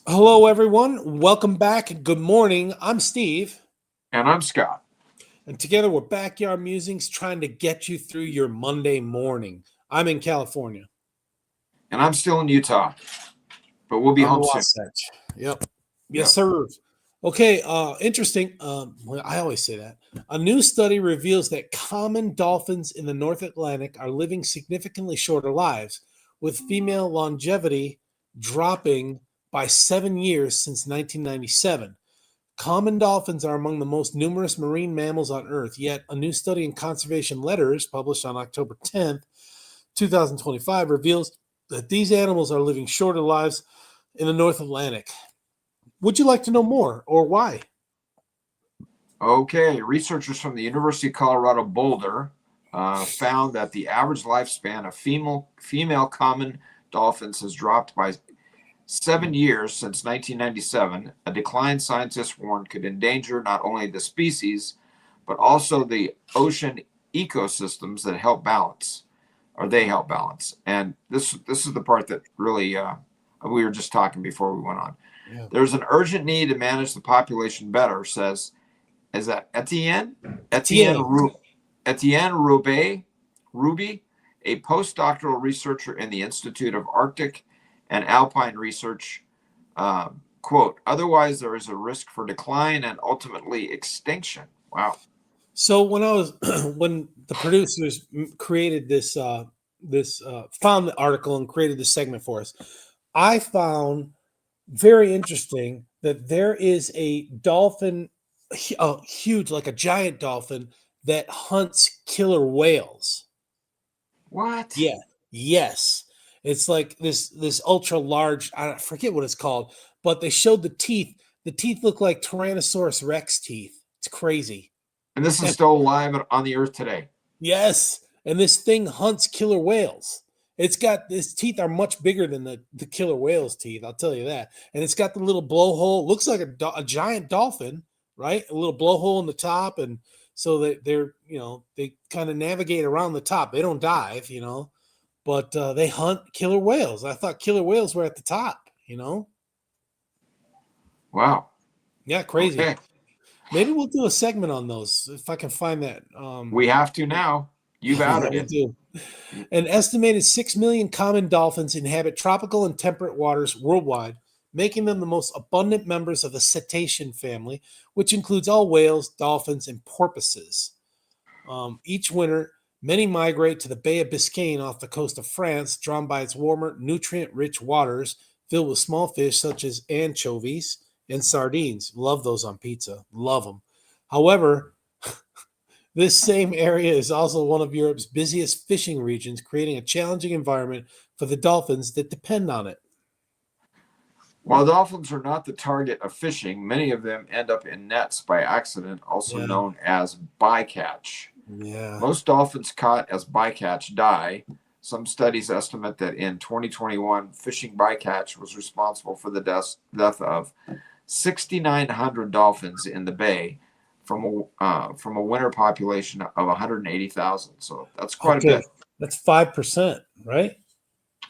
Hello, everyone. Welcome back. Good morning. I'm Steve, And I'm Scott. and together we're Backyard Musings trying to get you through your Monday morning. I'm in California. And I'm still in Utah, but we'll be I'm the home soon. Wasatch. Yep. Yes, Yep. sir. Okay, interesting. Well, I always say that. A new study reveals that common dolphins in the North Atlantic are living significantly shorter lives, with female longevity dropping by 7 years since 1997. Common dolphins are among the most numerous marine mammals on Earth, yet a new study in Conservation Letters, published on October 10th, 2025, reveals that these animals are living shorter lives in the North Atlantic. Would you like to know more, or why? Okay. Researchers from the University of Colorado Boulder found that the average lifespan of female common dolphins has dropped by 7 years since 1997, a decline scientists warned could endanger not only the species, but also the ocean ecosystems that help balance, or they help balance. And this is the part that really we were just talking before we went on. Yeah. There's an urgent need to manage the population better, says is that Etienne Etienne. Etienne Ruby, a postdoctoral researcher in the Institute of Arctic and Alpine Research. Quote, otherwise there is a risk for decline and ultimately extinction. Wow. So when I was when the producers created this found the article and created this segment for us, I found very interesting that there is a dolphin, a huge, like a giant dolphin, that hunts killer whales. What? Yeah. Yes. It's like this ultra large, I forget what it's called, but they showed the teeth. The teeth look like Tyrannosaurus Rex teeth. It's crazy. And this is And still alive on the earth today. yes, and this thing hunts killer whales. Its teeth are much bigger than the killer whale's teeth, I'll tell you that. And it's got the little blowhole. Looks like a giant dolphin, right? A little blowhole in the top, and so that they kind of navigate around the top. They don't dive, but they hunt killer whales. I thought killer whales were at the top. Wow. Yeah, crazy. Okay. Maybe we'll do a segment on those if I can find that. We have to now. You've Yeah, outed we it. do. An estimated 6 million common dolphins inhabit tropical and temperate waters worldwide, making them the most abundant members of the cetacean family, which includes all whales, dolphins, and porpoises. Each winter, many migrate to the Bay of Biscayne off the coast of France, drawn by its warmer, nutrient rich waters filled with small fish such as anchovies and sardines. Love those on pizza. Love them. However, this same area is also one of Europe's busiest fishing regions, creating a challenging environment for the dolphins that depend on it. While dolphins are not the target of fishing, many of them end up in nets by accident, also Yeah, known as bycatch. yeah. Most dolphins caught as bycatch die. Some studies estimate that in 2021, fishing bycatch was responsible for the death of 6,900 dolphins in the bay from a winter population of 180,000. So that's quite a Okay, bit. that's 5%, right?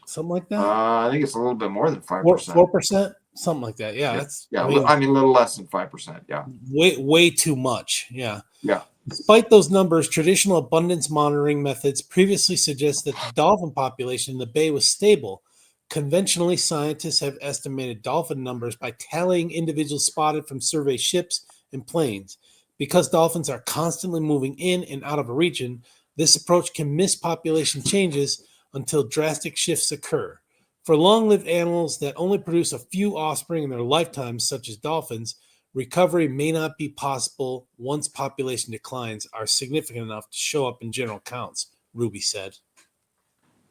Something like that. I think it's a little bit more than five Four percent. 4%, something like that. Yeah, Yeah, that's. I yeah. mean, I mean, a little less than 5%. Yeah, way too much. Yeah. yeah. Despite those numbers, traditional abundance monitoring methods previously suggest that the dolphin population in the bay was stable. Conventionally, scientists have estimated dolphin numbers by tallying individuals spotted from survey ships and planes. Because dolphins are constantly moving in and out of a region, this approach can miss population changes until drastic shifts occur. For long lived animals that only produce a few offspring in their lifetimes, such as dolphins, recovery may not be possible once population declines are significant enough to show up in general counts, Ruby said.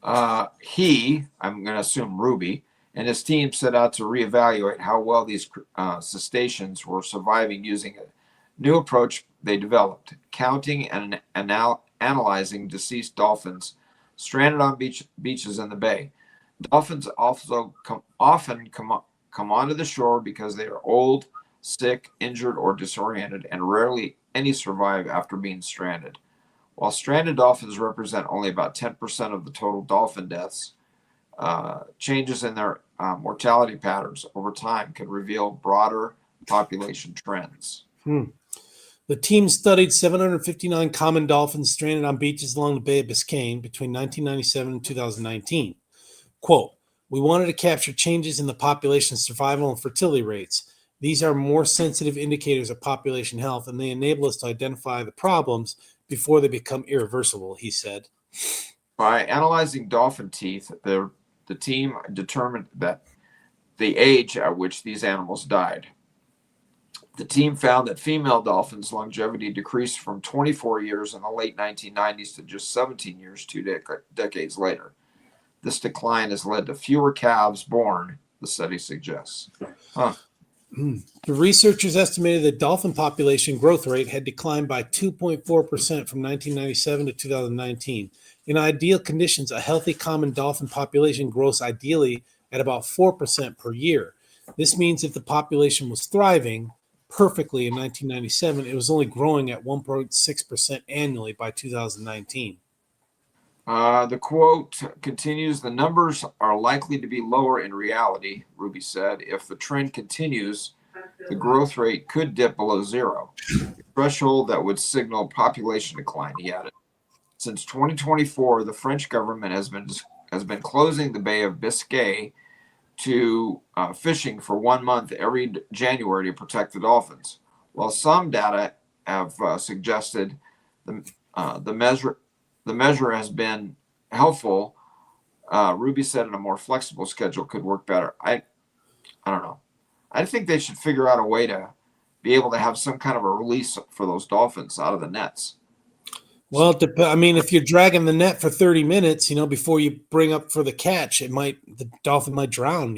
I'm going to assume Ruby, and his team set out to reevaluate how well these cetaceans were surviving using a new approach they developed, counting and analyzing deceased dolphins stranded on beaches in the bay. Dolphins also often come onto the shore because they are old, sick, injured, or disoriented, and rarely any survive after being stranded. While stranded dolphins represent only about 10% of the total dolphin deaths, changes in their mortality patterns over time could reveal broader population trends. The team studied 759 common dolphins stranded on beaches along the Bay of Biscayne between 1997 and 2019. Quote, we wanted to capture changes in the population survival and fertility rates. These are more sensitive indicators of population health, and they enable us to identify the problems before they become irreversible, he said. By analyzing dolphin teeth, the team determined that the age at which these animals died. The team found that female dolphins' longevity decreased from 24 years in the late 1990s to just 17 years 2 decades later. This decline has led to fewer calves born, the study suggests. The researchers estimated the dolphin population growth rate had declined by 2.4% from 1997 to 2019. In ideal conditions, a healthy common dolphin population grows ideally at about 4% per year. This means if the population was thriving perfectly in 1997, it was only growing at 1.6% annually by 2019. The quote continues, the numbers are likely to be lower in reality, Ruby said. If the trend continues, the growth rate could dip below zero, a threshold that would signal population decline, he added. Since 2024, the French government has been closing the Bay of Biscay to fishing for 1 month every January to protect the dolphins. While some data have suggested the measure has been helpful, Ruby said a more flexible schedule could work better. I don't know. I think they should figure out a way to be able to have some kind of a release for those dolphins out of the nets. Well, I mean, if you're dragging the net for 30 minutes, before you bring up for the catch, the dolphin might drown,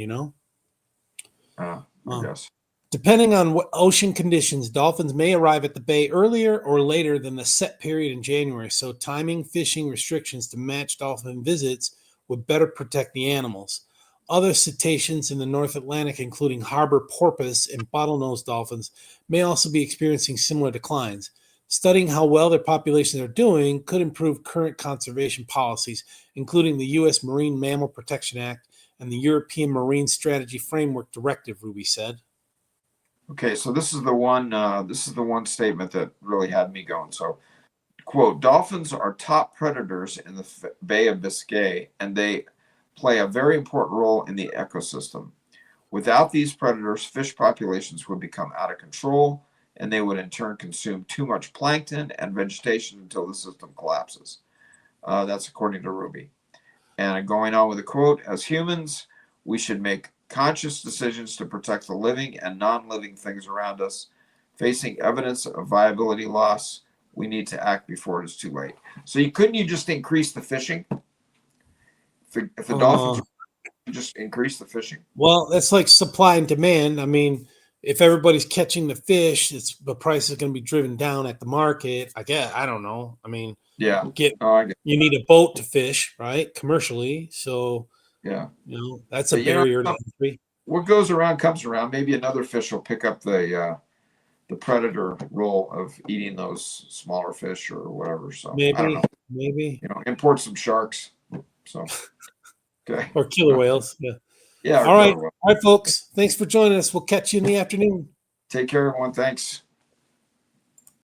I guess. Depending on what ocean conditions, dolphins may arrive at the bay earlier or later than the set period in January. So timing fishing restrictions to match dolphin visits would better protect the animals. Other cetaceans in the North Atlantic, including harbor porpoise and bottlenose dolphins, may also be experiencing similar declines. Studying how well their populations are doing could improve current conservation policies, including the U.S. Marine Mammal Protection Act and the European Marine Strategy Framework Directive, Ruby said. Okay, so this is the one statement that really had me going. So, quote, dolphins are top predators in the Bay of Biscay, and they play a very important role in the ecosystem. Without these predators, fish populations would become out of control, and they would in turn consume too much plankton and vegetation until the system collapses. That's according to Ruby. And going on with the quote, as humans, we should make conscious decisions to protect the living and non-living things around us. Facing evidence of viability loss, we need to act before it is too late. So couldn't you just increase the fishing? If the dolphins just increase the fishing? Well, that's like supply and demand. I mean, if everybody's catching the fish, the price is going to be driven down at the market. I guess. I don't know. I mean, yeah, you need a boat to fish, right? Commercially. So, yeah, that's a barrier to entry. What goes around comes around. Maybe another fish will pick up the predator role of eating those smaller fish or whatever. So I don't know. Maybe import some sharks. So okay, or killer whales. Yeah. Yeah. All right, folks. Thanks for joining us. We'll catch you in the afternoon. Take care, everyone. Thanks.